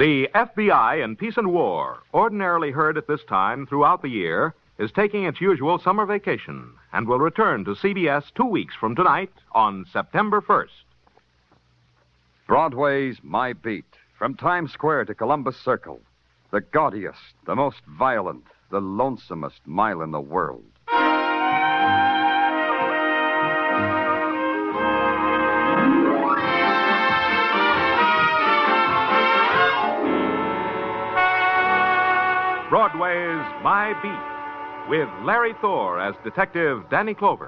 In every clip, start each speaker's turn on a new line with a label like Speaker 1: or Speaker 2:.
Speaker 1: The FBI in Peace and War, ordinarily heard at this time throughout the year, is taking its usual summer vacation and will return to CBS 2 weeks from tonight on September 1st.
Speaker 2: Broadway's My Beat. From Times Square to Columbus Circle. The gaudiest, the most violent, the lonesomest mile in the world.
Speaker 1: Broadway's My Beat, with Larry Thor as Detective Danny Clover.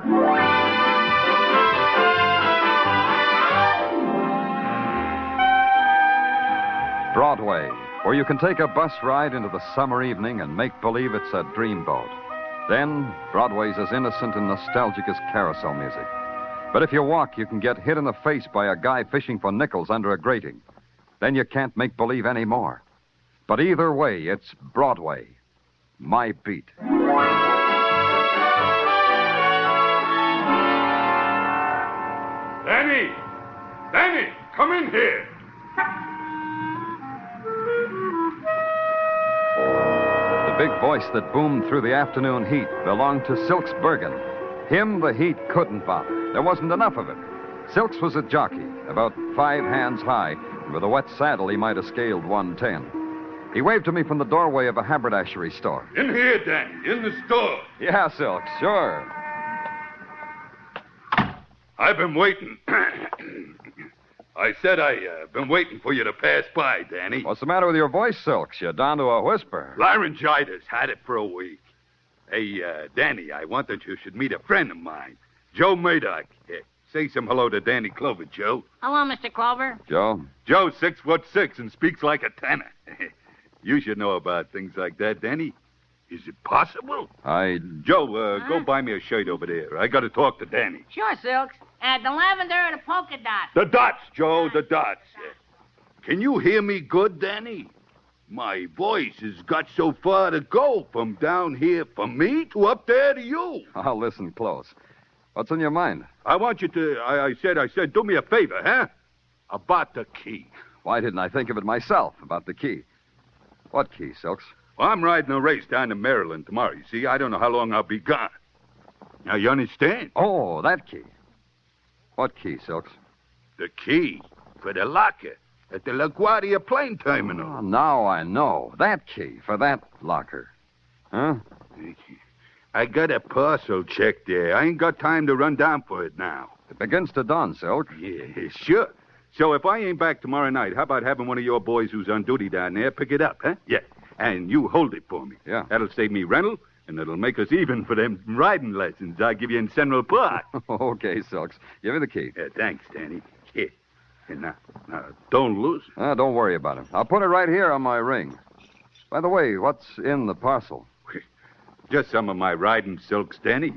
Speaker 2: Broadway, where you can take a bus ride into the summer evening and make believe it's a dreamboat. Then, Broadway's as innocent and nostalgic as carousel music. But if you walk, you can get hit in the face by a guy fishing for nickels under a grating. Then you can't make believe anymore. But either way, it's Broadway. My Beat.
Speaker 3: Danny! Danny, come in here.
Speaker 2: The big voice that boomed through the afternoon heat belonged to Silks Bergen. Him, the heat couldn't bother. There wasn't enough of it. Silks was a jockey, about 5 hands high, and with a wet saddle he might have scaled 110. He waved to me from the doorway of a haberdashery store.
Speaker 3: In here, Danny, in the store.
Speaker 2: Yeah, Silks, sure.
Speaker 3: I've been waiting. I said I've been waiting for you to pass by, Danny.
Speaker 2: What's the matter with your voice, Silks? You're down to a whisper.
Speaker 3: Laryngitis. Had it for a week. Hey, Danny, I wanted you should meet a friend of mine, Joe Murdoch. Say some hello to Danny Clover, Joe.
Speaker 4: Hello, Mr. Clover.
Speaker 2: Joe?
Speaker 3: Joe's 6'6" and speaks like a tenor. You should know about things like that, Danny. Is it possible?
Speaker 2: Joe,
Speaker 3: go buy me a shirt over there. I got to talk to Danny.
Speaker 4: Sure, Silks. The lavender or the polka dot?
Speaker 3: The dots, Joe, the dots. Can you hear me good, Danny? My voice has got so far to go from down here from me to up there to you.
Speaker 2: I'll listen close. What's on your mind?
Speaker 3: I want you to, I said, do me a favor, huh? About the key.
Speaker 2: Why didn't I think of it myself, about the key? What key, Silks?
Speaker 3: Well, I'm riding a race down to Maryland tomorrow, you see. I don't know how long I'll be gone. Now, you understand?
Speaker 2: Oh, that key. What key, Silks?
Speaker 3: The key for the locker at the LaGuardia plane terminal.
Speaker 2: Oh, now I know. That key for that locker. Huh?
Speaker 3: I got a parcel check there. I ain't got time to run down for it now.
Speaker 2: It begins to dawn, Silk.
Speaker 3: Yeah, sure. So if I ain't back tomorrow night, how about having one of your boys who's on duty down there pick it up, huh? Yeah. And you hold it for me.
Speaker 2: Yeah.
Speaker 3: That'll save me rental, and it'll make us even for them riding lessons I give you in Central Park.
Speaker 2: Okay, Silks. Give me the key.
Speaker 3: Yeah, thanks, Danny. Here. And now, don't lose it.
Speaker 2: Don't worry about it. I'll put it right here on my ring. By the way, what's in the parcel?
Speaker 3: Just some of my riding silks, Danny.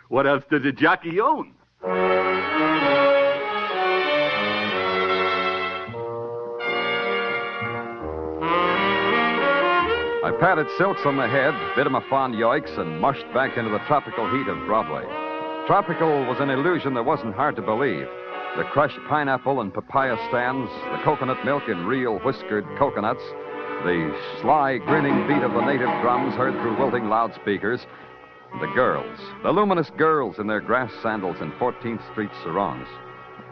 Speaker 3: What else does a jockey own?
Speaker 2: I patted Silks on the head, bit him a fond yoicks, and mushed back into the tropical heat of Broadway. Tropical was an illusion that wasn't hard to believe. The crushed pineapple and papaya stands, the coconut milk in real whiskered coconuts, the sly, grinning beat of the native drums heard through wilting loudspeakers, the girls, the luminous girls in their grass sandals and 14th Street sarongs.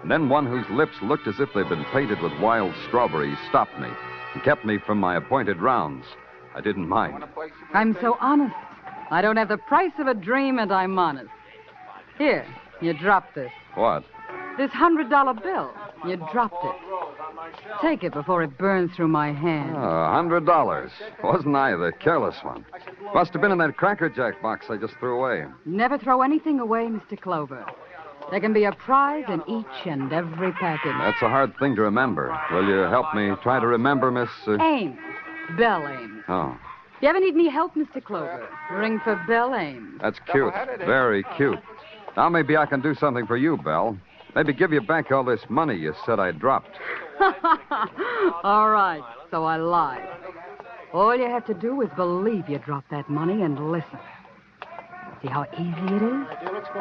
Speaker 2: And then one whose lips looked as if they'd been painted with wild strawberries stopped me and kept me from my appointed rounds. I didn't mind.
Speaker 5: I'm so honest. I don't have the price of a dream, and I'm honest. Here, you dropped this.
Speaker 2: What?
Speaker 5: This $100 bill. You dropped it. Take it before it burns through my hand.
Speaker 2: $100. Wasn't I the careless one? Must have been in that Cracker Jack box I just threw away.
Speaker 5: Never throw anything away, Mr. Clover. There can be a prize in each and every package.
Speaker 2: That's a hard thing to remember. Will you help me try to remember, Miss...
Speaker 5: Ames. Belle Ames.
Speaker 2: Oh.
Speaker 5: If you ever need any help, Mr. Clover, ring for Belle Ames.
Speaker 2: That's cute. Very cute. Now maybe I can do something for you, Belle. Maybe give you back all this money you said I dropped.
Speaker 5: All right, so I lied. All you have to do is believe you dropped that money and listen. See how easy it is?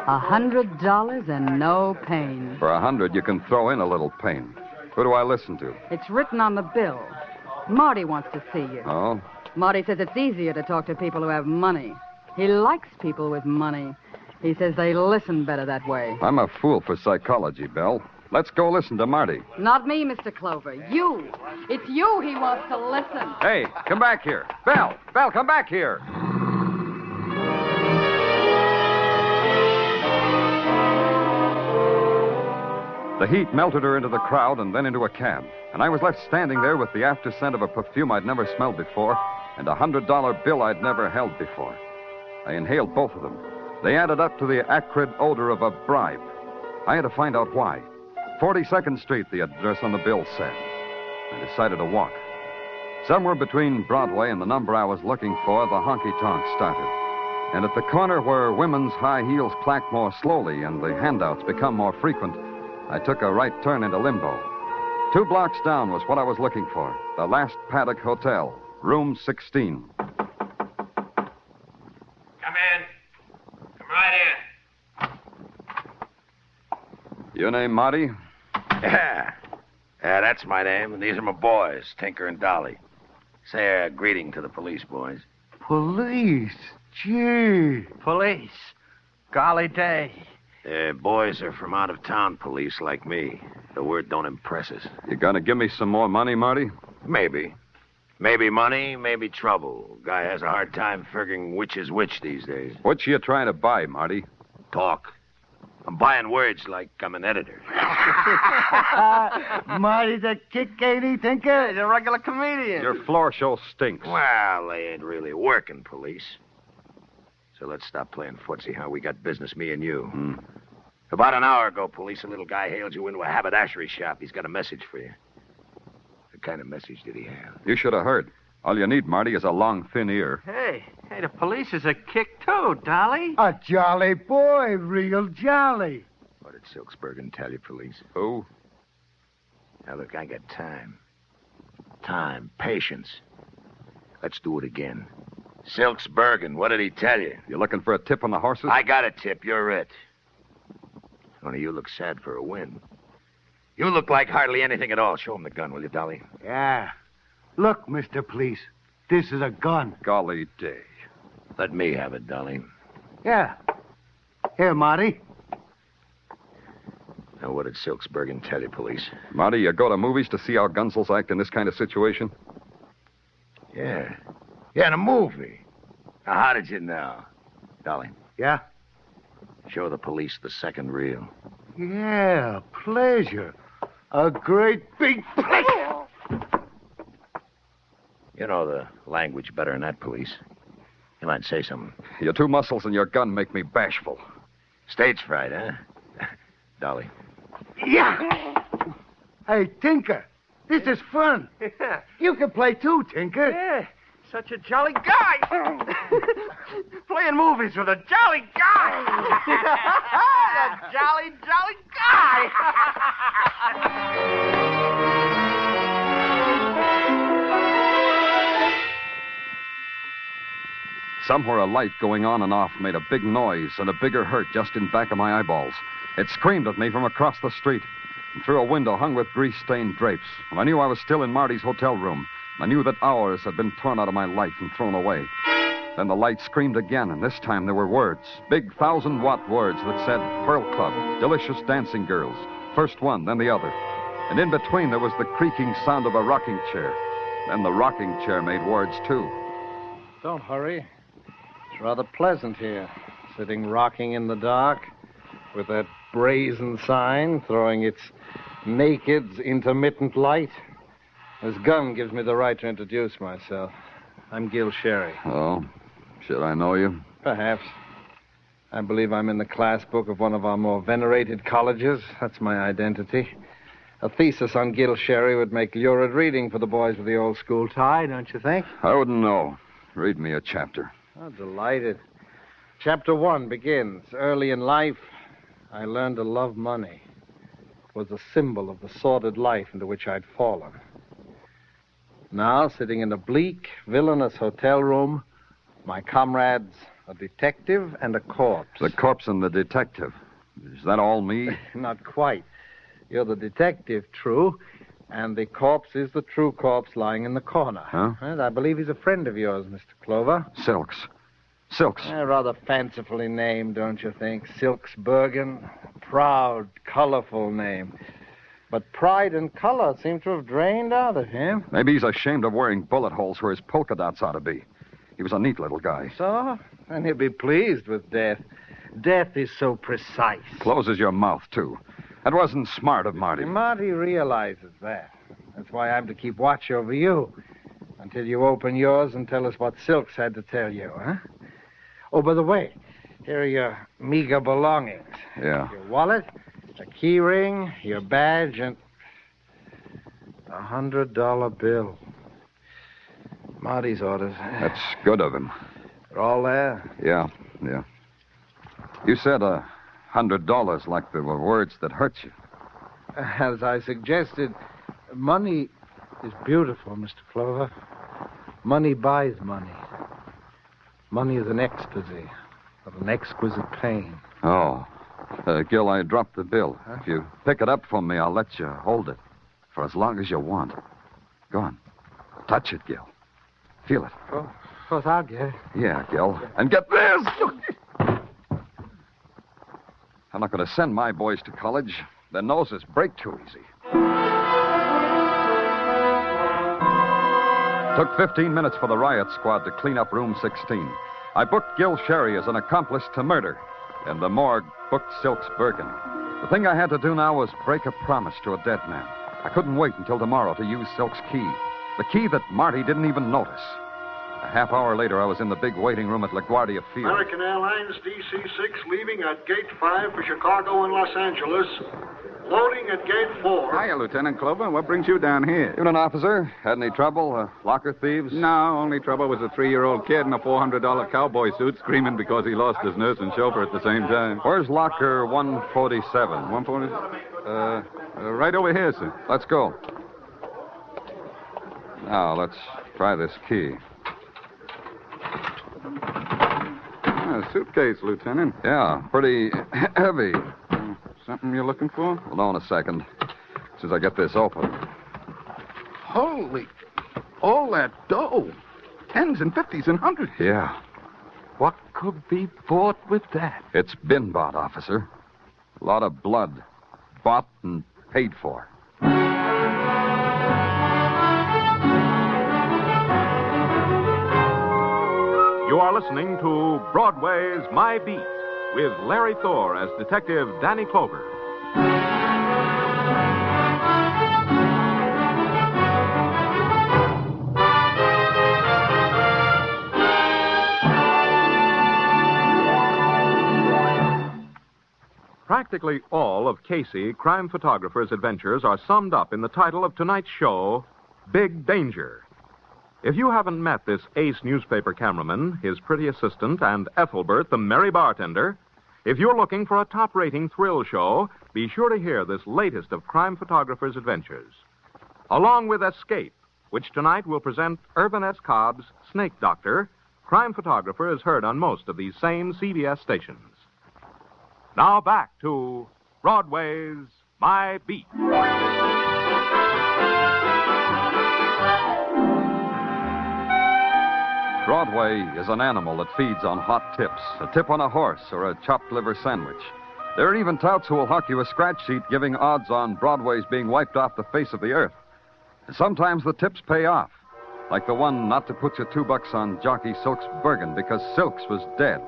Speaker 5: $100 and no pain.
Speaker 2: For $100, you can throw in a little pain. Who do I listen to?
Speaker 5: It's written on the bill. Marty wants to see you.
Speaker 2: Oh?
Speaker 5: Marty says it's easier to talk to people who have money. He likes people with money. He says they listen better that way.
Speaker 2: I'm a fool for psychology, Belle. Let's go listen to Marty.
Speaker 5: Not me, Mr. Clover. You. It's you he wants to listen.
Speaker 2: Hey, come back here. Belle, come back here. The heat melted her into the crowd and then into a cab. And I was left standing there with the after scent of a perfume I'd never smelled before and a $100 bill I'd never held before. I inhaled both of them. They added up to the acrid odor of a bribe. I had to find out why. 42nd Street, the address on the bill said. I decided to walk. Somewhere between Broadway and the number I was looking for, the honky-tonk started. And at the corner where women's high heels clack more slowly and the handouts become more frequent, I took a right turn into Limbo. 2 blocks down was what I was looking for. The Last Paddock Hotel, room 16.
Speaker 6: Come in. Come right in.
Speaker 2: Your name, Marty?
Speaker 6: Yeah, that's my name, and these are my boys, Tinker and Dolly. Say a greeting to the police, boys.
Speaker 7: Police? Gee.
Speaker 8: Police. Golly day.
Speaker 6: Boys are from out-of-town police like me. The word don't impress us.
Speaker 2: You gonna give me some more money, Marty?
Speaker 6: Maybe. Maybe money, maybe trouble. Guy has a hard time figuring which is which these days.
Speaker 2: What you trying to buy, Marty?
Speaker 6: Talk. I'm buying words like I'm an editor.
Speaker 7: Marty's a kick, ain't he, Tinker?
Speaker 8: He's a regular comedian.
Speaker 2: Your floor show stinks.
Speaker 6: Well, they ain't really working, police. So let's stop playing footsie, huh? We got business, me and you. About an hour ago, police, a little guy hailed you into a haberdashery shop. He's got a message for you. What kind of message did he have?
Speaker 2: You should have heard. All you need, Marty, is a long, thin ear.
Speaker 8: Hey, the police is a kick, too, Dolly.
Speaker 7: A jolly boy, real jolly.
Speaker 6: What did Silksbergen tell you, police?
Speaker 2: Who?
Speaker 6: Now, look, I got time. Time, patience. Let's do it again. Silksbergen, what did he tell you?
Speaker 2: You looking for a tip on the horses?
Speaker 6: I got a tip. You're it. Only you look sad for a win. You look like hardly anything at all. Show him the gun, will you, Dolly?
Speaker 7: Yeah. Look, Mr. Police, this is a gun.
Speaker 2: Golly day.
Speaker 6: Let me have it, Dolly.
Speaker 7: Yeah. Here, Marty.
Speaker 6: Now, what did Silksbergen tell you, police?
Speaker 2: Marty, you go to movies to see how gunsels act in this kind of situation?
Speaker 6: Yeah. Yeah, in a movie. Now, how did you know? Dolly,
Speaker 7: Yeah?
Speaker 6: show the police the second reel.
Speaker 7: Yeah, pleasure. A great big pleasure.
Speaker 6: You know the language better than that, police. You might say something.
Speaker 2: Your 2 muscles and your gun make me bashful.
Speaker 6: Stage fright, huh? Dolly.
Speaker 7: Yeah. Hey, Tinker, this is fun.
Speaker 8: Yeah.
Speaker 7: You can play too, Tinker.
Speaker 8: Yeah, such a jolly guy. Playing movies with a jolly guy. A jolly guy.
Speaker 2: Somewhere a light going on and off made a big noise and a bigger hurt just in back of my eyeballs. It screamed at me from across the street and through a window hung with grease-stained drapes. And I knew I was still in Marty's hotel room. I knew that hours had been torn out of my life and thrown away. Then the light screamed again, and this time there were words. Big 1,000-watt words that said, Pearl Club, delicious dancing girls. First one, then the other. And in between there was the creaking sound of a rocking chair. Then the rocking chair made words, too.
Speaker 9: Don't hurry. It's rather pleasant here, sitting rocking in the dark with that brazen sign throwing its naked, intermittent light. This gun gives me the right to introduce myself. I'm Gil Sherry.
Speaker 2: Oh, should I know you?
Speaker 9: Perhaps. I believe I'm in the class book of one of our more venerated colleges. That's my identity. A thesis on Gil Sherry would make lurid reading for the boys with the old school tie, don't you think?
Speaker 2: I wouldn't know. Read me a chapter.
Speaker 9: Oh, delighted. Chapter 1 begins. Early in life, I learned to love money. It was a symbol of the sordid life into which I'd fallen. Now, sitting in a bleak, villainous hotel room, my comrades, a detective and a corpse.
Speaker 2: The corpse and the detective. Is that all me?
Speaker 9: Not quite. You're the detective, true, And the corpse is the true corpse lying in the corner.
Speaker 2: Huh?
Speaker 9: And I believe he's a friend of yours, Mr. Clover.
Speaker 2: Silks. Silks.
Speaker 9: Rather fancifully named, don't you think? Silks Bergen. Proud, colorful name. But pride and color seem to have drained out of him.
Speaker 2: Maybe he's ashamed of wearing bullet holes where his polka dots ought to be. He was a neat little guy.
Speaker 9: So? And he'll be pleased with death. Death is so precise.
Speaker 2: Closes your mouth, too. That wasn't smart of Marty.
Speaker 9: Marty realizes that. That's why I'm to keep watch over you until you open yours and tell us what Silks had to tell you, huh? Oh, by the way, here are your meager belongings.
Speaker 2: Yeah.
Speaker 9: Your wallet, a key ring, your badge, and a $100 bill. Marty's orders.
Speaker 2: That's good of him.
Speaker 9: They're all there.
Speaker 2: Yeah. You said $100 like there were words that hurt you.
Speaker 9: As I suggested, money is beautiful, Mr. Clover. Money buys money. Money is an ecstasy of an exquisite pain.
Speaker 2: Oh. Gil, I dropped the bill. Huh? If you pick it up from me, I'll let you hold it for as long as you want. Go on. Touch it, Gil. Feel it.
Speaker 9: Oh, of course I'll get it.
Speaker 2: Yeah, Gil. And get this! I'm not going to send my boys to college. Their noses break too easy. Took 15 minutes for the riot squad to clean up room 16. I booked Gil Sherry as an accomplice to murder, and the morgue booked Silks Bergen. The thing I had to do now was break a promise to a dead man. I couldn't wait until tomorrow to use Silk's key, the key that Marty didn't even notice. A half hour later, I was in the big waiting room at LaGuardia Field.
Speaker 10: American Airlines DC-6 leaving at Gate 5 for Chicago and Los Angeles. Loading at Gate 4.
Speaker 11: Hiya, Lieutenant Clover. What brings you down here?
Speaker 2: You an officer? Had any trouble? Locker thieves?
Speaker 11: No, only trouble was a 3-year-old kid in a $400 cowboy suit screaming because he lost his nurse and chauffeur at the same time.
Speaker 2: Where's locker 147?
Speaker 11: 147? Right over here, sir.
Speaker 2: Let's go. Now, let's try this key.
Speaker 11: A suitcase, Lieutenant.
Speaker 2: Yeah, pretty heavy.
Speaker 11: Something you're looking for?
Speaker 2: Hold on a second. As soon as I get this open.
Speaker 3: Holy... all that dough. 10s and 50s and 100s.
Speaker 2: Yeah.
Speaker 3: What could be bought with that?
Speaker 2: It's been bought, officer. A lot of blood. Bought and paid for.
Speaker 1: You are listening to Broadway's My Beat with Larry Thor as Detective Danny Clover. Practically all of Casey, crime photographer's adventures are summed up in the title of tonight's show, Big Danger. If you haven't met this ace newspaper cameraman, his pretty assistant, and Ethelbert, the merry bartender, if you're looking for a top-rating thrill show, be sure to hear this latest of crime photographer's adventures. Along with Escape, which tonight will present Irvin S. Cobb's Snake Doctor, crime photographer is heard on most of these same CBS stations. Now back to Broadway's My Beat.
Speaker 2: Broadway is an animal that feeds on hot tips, a tip on a horse or a chopped liver sandwich. There are even touts who will hawk you a scratch sheet giving odds on Broadway's being wiped off the face of the earth. And sometimes the tips pay off, like the one not to put your $2 on jockey Silks Bergen because Silks was dead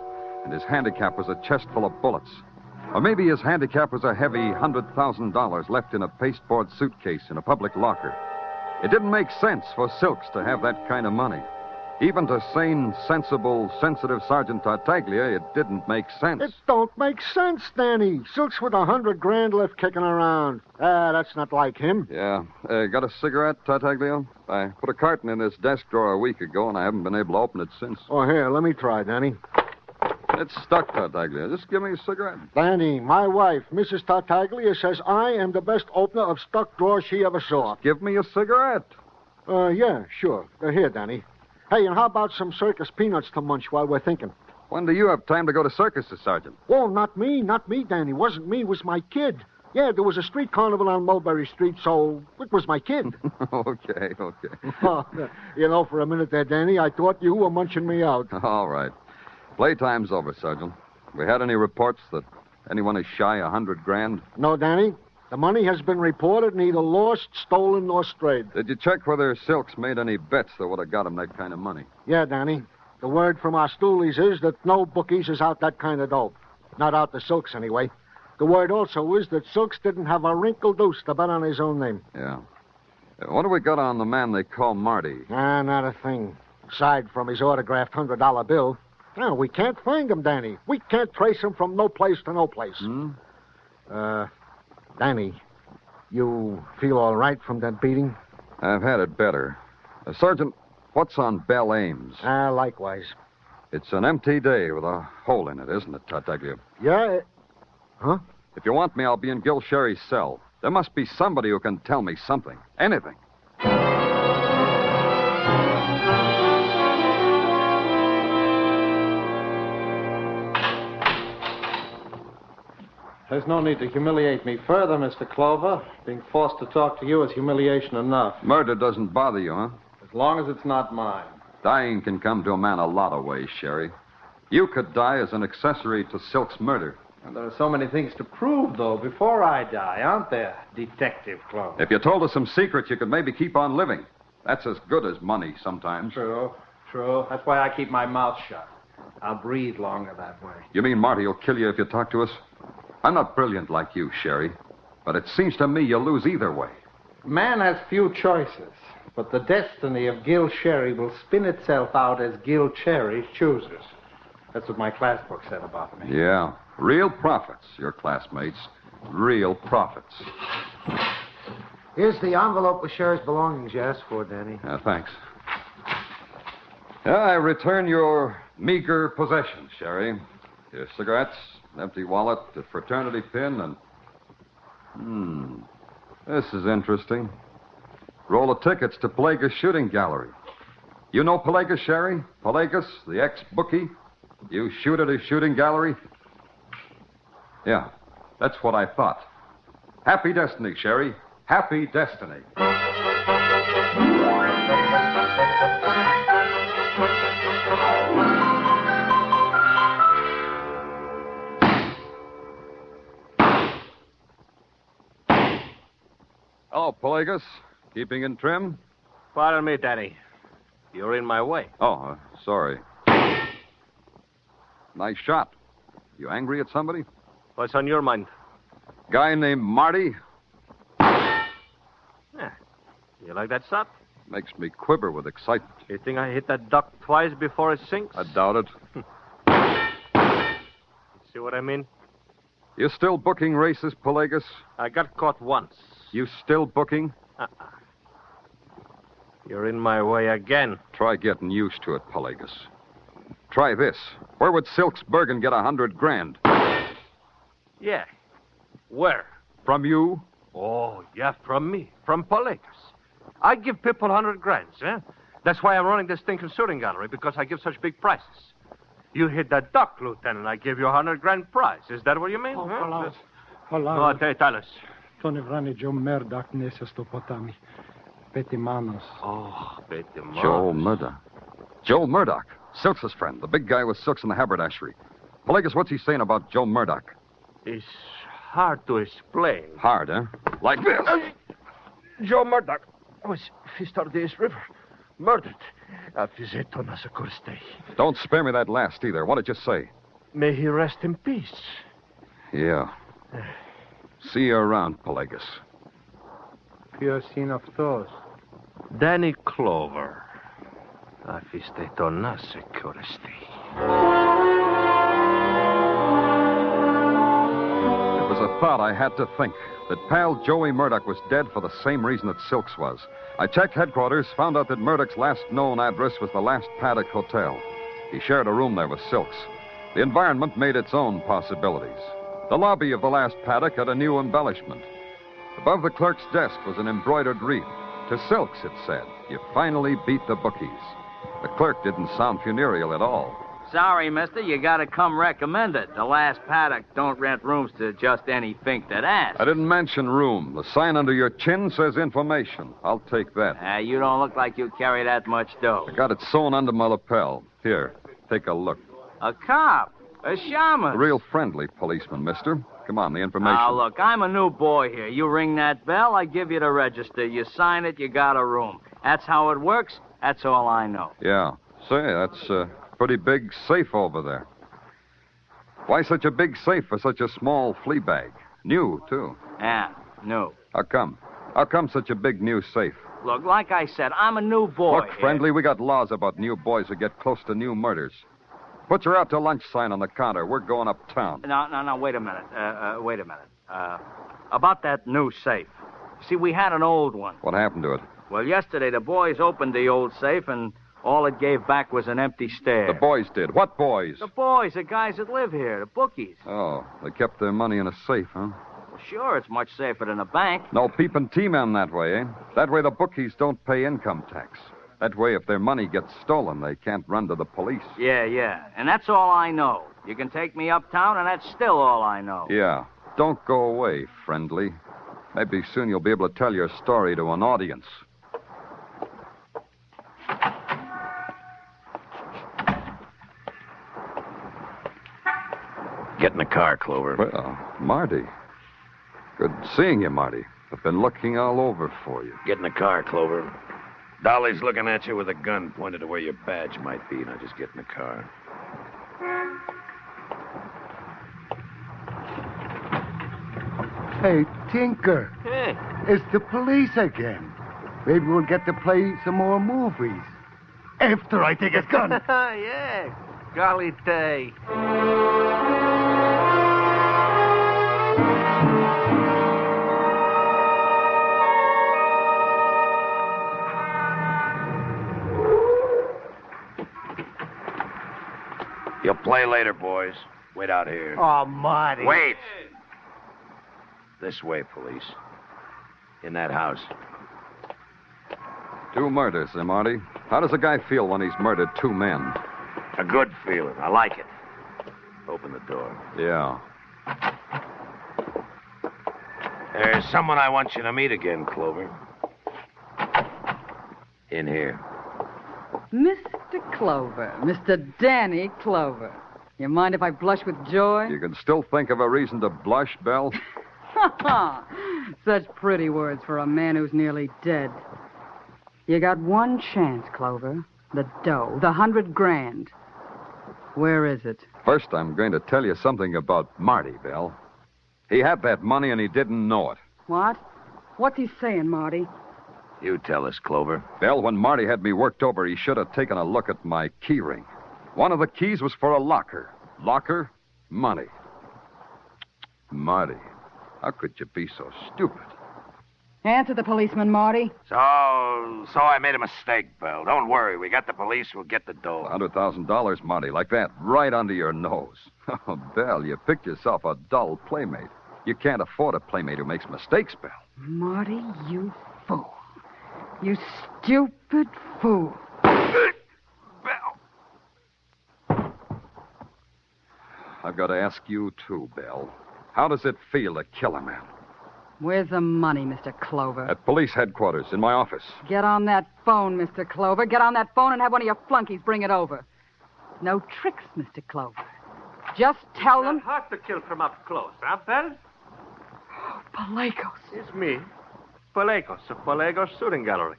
Speaker 2: and his handicap was a chest full of bullets. Or maybe his handicap was a heavy $100,000 left in a pasteboard suitcase in a public locker. It didn't make sense for Silks to have that kind of money. Even to sane, sensible, sensitive Sergeant Tartaglia, it didn't make sense.
Speaker 10: It don't make sense, Danny. Silk's with $100,000 left kicking around. That's not like him.
Speaker 2: Yeah. Got a cigarette, Tartaglia? I put a carton in this desk drawer a week ago, and I haven't been able to open it since.
Speaker 10: Oh, here, let me try, Danny.
Speaker 2: It's stuck, Tartaglia. Just give me a cigarette.
Speaker 10: Danny, my wife, Mrs. Tartaglia, says I am the best opener of stuck drawers she ever saw.
Speaker 2: Give me a cigarette.
Speaker 10: Yeah, sure. Here, Danny. Hey, and how about some circus peanuts to munch while we're thinking?
Speaker 2: When do you have time to go to circuses, Sergeant?
Speaker 10: Oh, not me, Danny. Wasn't me, it was my kid. Yeah, there was a street carnival on Mulberry Street, so it was my kid.
Speaker 2: Okay.
Speaker 10: You know, for a minute there, Danny, I thought you were munching me out.
Speaker 2: All right. Playtime's over, Sergeant. We had any reports that anyone is shy $100,000?
Speaker 10: No, Danny. The money has been reported neither lost, stolen, nor strayed.
Speaker 2: Did you check whether Silks made any bets that would have got him that kind of money?
Speaker 10: Yeah, Danny. The word from our stoolies is that no bookies is out that kind of dough. Not out the Silks, anyway. The word also is that Silks didn't have a wrinkle deuce to bet on his own name.
Speaker 2: Yeah. What do we got on the man they call Marty?
Speaker 10: Not a thing. Aside from his autographed $100 bill. No, we can't find him, Danny. We can't trace him from no place to no place. Danny, you feel all right from that beating?
Speaker 2: I've had it better. Sergeant, what's on Bell Ames?
Speaker 10: Likewise.
Speaker 2: It's an empty day with a hole in it, isn't it, Tartaglia?
Speaker 10: Yeah. Huh?
Speaker 2: If you want me, I'll be in Gil Sherry's cell. There must be somebody who can tell me something. Anything.
Speaker 9: There's no need to humiliate me further, Mr. Clover. Being forced to talk to you is humiliation enough.
Speaker 2: Murder doesn't bother you, huh?
Speaker 9: As long as it's not mine.
Speaker 2: Dying can come to a man a lot of ways, Sherry. You could die as an accessory to Silk's murder.
Speaker 9: And there are so many things to prove, though, before I die, aren't there, Detective Clover?
Speaker 2: If you told us some secrets, you could maybe keep on living. That's as good as money sometimes.
Speaker 9: True. That's why I keep my mouth shut. I'll breathe longer that way.
Speaker 2: You mean Marty will kill you if you talk to us? I'm not brilliant like you, Sherry, but it seems to me you'll lose either way.
Speaker 9: Man has few choices, but the destiny of Gil Sherry will spin itself out as Gil Cherry chooses. That's what my class book said about me.
Speaker 2: Yeah. Real prophets, your classmates. Real prophets.
Speaker 7: Here's the envelope with Sherry's belongings you asked for, Danny.
Speaker 2: Thanks. I return your meager possessions, Sherry. Your cigarettes, an empty wallet, a fraternity pin, and... This is interesting. Roll of tickets to Pelagus Shooting Gallery. You know Pelagus, Sherry? Pelagus, the ex-bookie? You shoot at his shooting gallery? Yeah, that's what I thought. Happy destiny, Sherry. Happy destiny. Oh, Pelagus, keeping in trim?
Speaker 8: Pardon me, Danny. You're in my way.
Speaker 2: Oh, sorry. Nice shot. You angry at somebody?
Speaker 8: What's on your mind?
Speaker 2: Guy named Marty?
Speaker 8: Yeah. You like that shot?
Speaker 2: Makes me quiver with excitement.
Speaker 8: You think I hit that duck twice before it sinks?
Speaker 2: I doubt it.
Speaker 8: See what I mean?
Speaker 2: You still booking races, Pelagus?
Speaker 8: I got caught once.
Speaker 2: You still booking?
Speaker 8: You're in my way again.
Speaker 2: Try getting used to it, Pelagus. Try this. Where would Silk's Bergen get $100,000?
Speaker 8: Yeah. Where?
Speaker 2: From you?
Speaker 8: Oh, yeah, from me. From Pelagus. I give people $100,000, eh? That's why I'm running this stinking shooting gallery, because I give such big prizes. You hit that duck, Lieutenant, I give you $100,000 prize. Is that what you mean?
Speaker 12: Hold
Speaker 8: No, tell us.
Speaker 12: To ne vrani Joe Murdoch nese stopotami. Peti manos.
Speaker 8: Oh, Peti manos.
Speaker 2: Joel Murdoch. Joel Murdoch. Silk's friend, the big guy with Silks in the haberdashery. Pelagus, what's he saying about Joe Murdoch?
Speaker 8: It's hard to explain.
Speaker 2: Hard, huh? Like this.
Speaker 8: Joe Murdoch was fished out of this river. Murdered.
Speaker 2: Don't spare me that last either. What did you say?
Speaker 8: May he rest in peace.
Speaker 2: Yeah. See you around, Pelagus.
Speaker 9: Pure scene of thoughts.
Speaker 8: Danny Clover. It
Speaker 2: was a thought I had to think. That pal Joey Murdoch was dead for the same reason that Silks was. I checked headquarters, found out that Murdoch's last known address was the Last Paddock Hotel. He shared a room there with Silks. The environment made its own possibilities. The lobby of the Last Paddock had a new embellishment. Above the clerk's desk was an embroidered wreath. To Silks, it said, "You finally beat the bookies." The clerk didn't sound funereal at all.
Speaker 13: Sorry, mister, you gotta come recommended. The last paddock don't rent rooms to just any fink that asks.
Speaker 2: I didn't mention room. The sign under your chin says information. I'll take that.
Speaker 13: You don't look like you carry that much dough.
Speaker 2: I got it sewn under my lapel. Here, take a look.
Speaker 13: A cop? A shaman?
Speaker 2: A real friendly policeman, mister. Come on, the information.
Speaker 13: Now, look, I'm a new boy here. You ring that bell, I give you the register. You sign it, you got a room. That's how it works. That's all I know.
Speaker 2: Yeah. Say, that's a pretty big safe over there. Why such a big safe for such a small flea bag? New, too.
Speaker 13: Yeah, new.
Speaker 2: How come? How come such a big new safe?
Speaker 13: Look, like I said, I'm a new boy.
Speaker 2: Look, friendly, we got laws about new boys who get close to new murders. Put your out to lunch sign on the counter. We're going uptown.
Speaker 13: No, wait a minute. Wait a minute. About that new safe. See, we had an old one.
Speaker 2: What happened to it?
Speaker 13: Well, yesterday the boys opened the old safe, and all it gave back was an empty stare.
Speaker 2: The boys did. What boys?
Speaker 13: The boys, the guys that live here, the bookies.
Speaker 2: Oh, they kept their money in a safe, huh?
Speaker 13: Well, sure, it's much safer than a bank.
Speaker 2: No peeping T-men that way, eh? That way the bookies don't pay income tax. That way, if their money gets stolen, they can't run to the police.
Speaker 13: Yeah. And that's all I know. You can take me uptown, and that's still all I know.
Speaker 2: Yeah. Don't go away, friendly. Maybe soon you'll be able to tell your story to an audience.
Speaker 6: Get in the car, Clover.
Speaker 2: Well, Marty. Good seeing you, Marty. I've been looking all over for you.
Speaker 6: Get in the car, Clover. Dolly's looking at you with a gun pointed to where your badge might be. Now just get in the car.
Speaker 14: Hey, Tinker.
Speaker 13: Hey.
Speaker 14: It's the police again. Maybe we'll get to play some more movies. After I take his gun.
Speaker 8: Yeah. Golly day.
Speaker 6: You'll play later, boys. Wait out here.
Speaker 14: Oh, Marty.
Speaker 6: Wait! This way, police. In that house.
Speaker 2: 2 murders, eh, Marty? How does a guy feel when he's murdered 2 men?
Speaker 6: A good feeling. I like it. Open the door.
Speaker 2: Yeah.
Speaker 6: There's someone I want you to meet again, Clover. In here.
Speaker 5: Mr. Clover. Mr. Danny Clover. You mind if I blush with joy?
Speaker 2: You can still think of a reason to blush, Belle?
Speaker 5: Such pretty words for a man who's nearly dead. You got one chance, Clover. The dough, the $100,000. Where is it?
Speaker 2: First, I'm going to tell you something about Marty, Belle. He had that money and he didn't know it.
Speaker 5: What? What's he saying, Marty?
Speaker 6: You tell us, Clover.
Speaker 2: Belle, when Marty had me worked over, he should have taken a look at my key ring. One of the keys was for a locker. Locker, money. Marty, how could you be so stupid?
Speaker 5: Answer the policeman, Marty.
Speaker 6: So I made a mistake, Belle. Don't worry. We got the police. We'll get the dough.
Speaker 2: $100,000, Marty, like that, right under your nose. Oh, Belle, you picked yourself a dull playmate. You can't afford a playmate who makes mistakes, Belle.
Speaker 5: Marty, you fool. You stupid fool.
Speaker 2: I've got to ask you, too, Belle. How does it feel to kill a man?
Speaker 5: Where's the money, Mr. Clover?
Speaker 2: At police headquarters, in my office.
Speaker 5: Get on that phone, Mr. Clover. Get on that phone and have one of your flunkies bring it over. No tricks, Mr. Clover. Just tell them...
Speaker 8: Hard to kill from up close, huh, Belle?
Speaker 5: Oh, Pelagos.
Speaker 8: It's me. Pelagos, of Pelagos Shooting Gallery.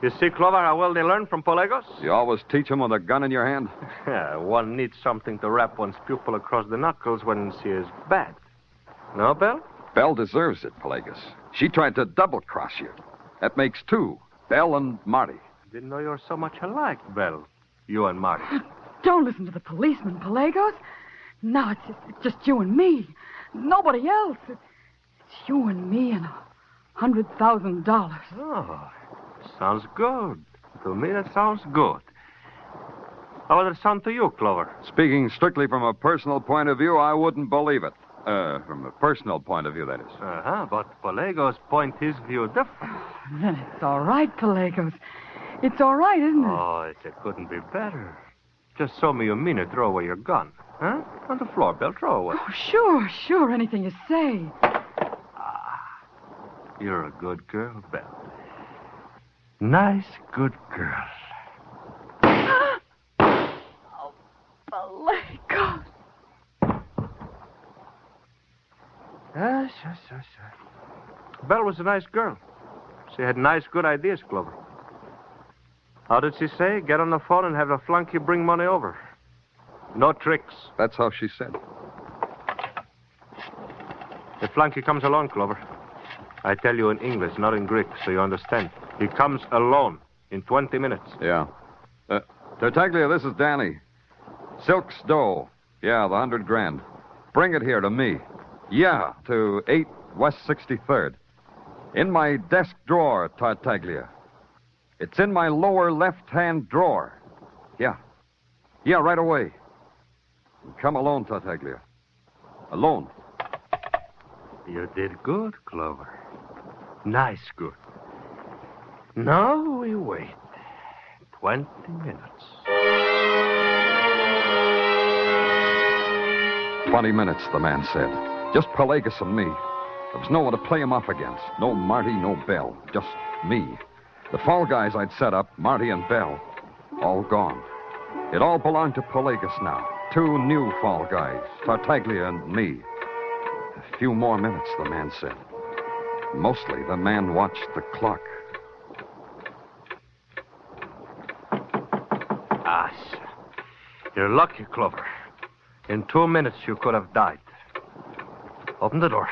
Speaker 8: You see, Clover, how well they learn from Pelagos?
Speaker 2: You always teach them with a gun in your hand?
Speaker 8: Yeah, one needs something to rap one's pupil across the knuckles when she is bad. No, Belle?
Speaker 2: Belle deserves it, Pelagos. She tried to double-cross you. That makes 2, Belle and Marty.
Speaker 8: Didn't know you were so much alike, Belle. You and Marty.
Speaker 5: Don't listen to the policeman, Pelagos. No, it's just you and me. Nobody else. It's you and me and $100,000.
Speaker 8: Oh, sounds good. To me, that sounds good. How would it sound to you, Clover?
Speaker 2: Speaking strictly from a personal point of view, I wouldn't believe it. From a personal point of view, that is.
Speaker 8: Uh-huh, but Pelagos point his view different.
Speaker 5: Then it's all right, Pelagos. It's all right, isn't it?
Speaker 8: Oh, it couldn't be better. Just show me you mean it. Throw away your gun. Huh? On the floor, Belle. Throw away.
Speaker 5: Oh, sure. Anything you say.
Speaker 8: You're a good girl, Belle. Nice, good girl.
Speaker 5: Oh, Pelagos.
Speaker 8: Yes. Belle was a nice girl. She had nice, good ideas, Clover. How did she say? Get on the phone and have a flunky bring money over. No tricks.
Speaker 2: That's how she said.
Speaker 8: The flunky comes alone, Clover. I tell you in English, not in Greek, so you understand. He comes alone in 20 minutes.
Speaker 2: Yeah. Tartaglia, this is Danny. Silk's dough. Yeah, the 100 grand. Bring it here to me. Yeah, to 8 West 63rd. In my desk drawer, Tartaglia. It's in my lower left-hand drawer. Yeah, right away. Come alone, Tartaglia. Alone.
Speaker 8: You did good, Clover. Nice good. Now we wait 20 minutes.
Speaker 2: 20 minutes, the man said. Just Pelagos and me. There was no one to play him off against. No Marty, no Belle. Just me. The fall guys I'd set up, Marty and Belle, all gone. It all belonged to Pelagos now. 2 new fall guys, Tartaglia and me. A few more minutes, the man said. Mostly, the man watched the clock.
Speaker 8: You're lucky, Clover. In 2 minutes, you could have died. Open the door.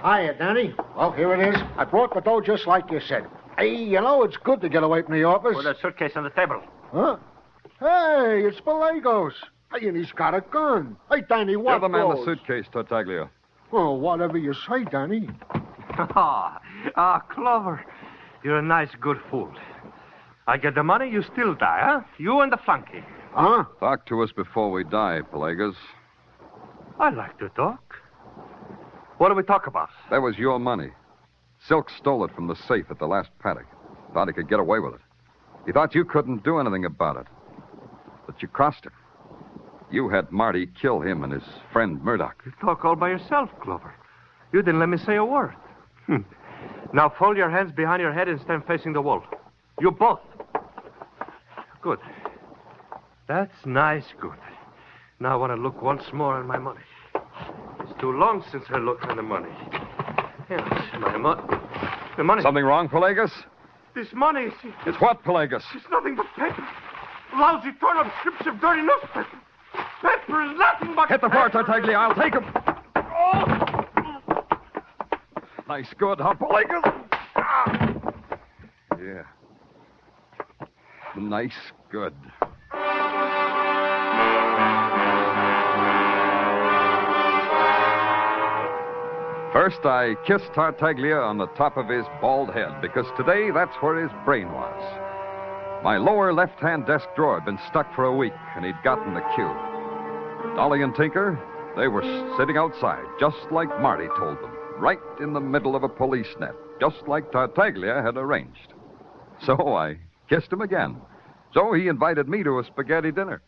Speaker 10: Hiya, Danny. Well, here it is. I brought the dough just like you said. Hey, you know, it's good to get away from the office.
Speaker 8: Put that suitcase on the table.
Speaker 10: Huh? Hey, it's Pelagos. Hey, and he's got a gun. Hey, Danny, what
Speaker 2: Give the man
Speaker 10: goes?
Speaker 2: the suitcase, Tartaglia.
Speaker 10: Oh, whatever you say, Danny.
Speaker 8: Clover. You're a nice, good fool. I get the money, you still die, huh? You and the flunky.
Speaker 10: Huh?
Speaker 2: Talk to us before we die, Pelagos.
Speaker 8: I like to talk. What do we talk about?
Speaker 2: That was your money. Silk stole it from the safe at the last paddock. Thought he could get away with it. He thought you couldn't do anything about it. But you crossed him. You had Marty kill him and his friend Murdoch.
Speaker 8: You talk all by yourself, Clover. You didn't let me say a word. Now fold your hands behind your head and stand facing the wall. You both. Good. That's nice, good. Now I want to look once more at my money. It's too long since I looked at the money. Yes, my money.
Speaker 2: Something wrong, Pelagos?
Speaker 8: This money,
Speaker 2: It's what, Pelagos?
Speaker 8: it's nothing but paper. Lousy torn-up strips of dirty newspaper. Paper is nothing but
Speaker 2: Hit the floor,
Speaker 8: paper.
Speaker 2: Tartaglia. I'll take him. Nice good, huh, Pelagos? Yeah. Nice good. First, I kissed Tartaglia on the top of his bald head, because today that's where his brain was. My lower left-hand desk drawer had been stuck for a week, and he'd gotten the cue. Dolly and Tinker, they were sitting outside, just like Marty told them, right in the middle of a police net, just like Tartaglia had arranged. So I kissed him again. So he invited me to a spaghetti dinner.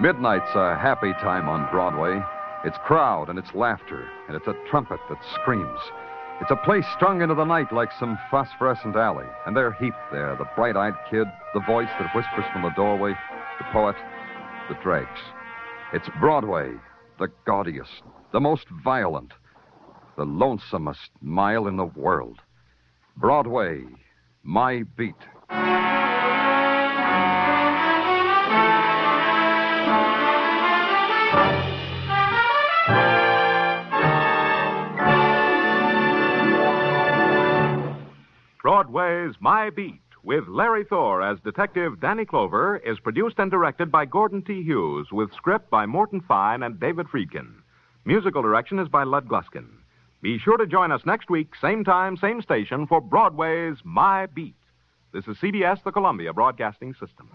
Speaker 2: Midnight's a happy time on Broadway. It's crowd and it's laughter, and it's a trumpet that screams. It's a place strung into the night like some phosphorescent alley, and they're heaped there, the bright-eyed kid, the voice that whispers from the doorway, the poet, the dregs. It's Broadway, the gaudiest, the most violent, the lonesomest mile in the world. Broadway, my beat.
Speaker 1: Broadway's My Beat, with Larry Thor as Detective Danny Clover, is produced and directed by Gordon T. Hughes, with script by Morton Fine and David Friedkin. Musical direction is by Lud Gluskin. Be sure to join us next week, same time, same station, for Broadway's My Beat. This is CBS, the Columbia Broadcasting System.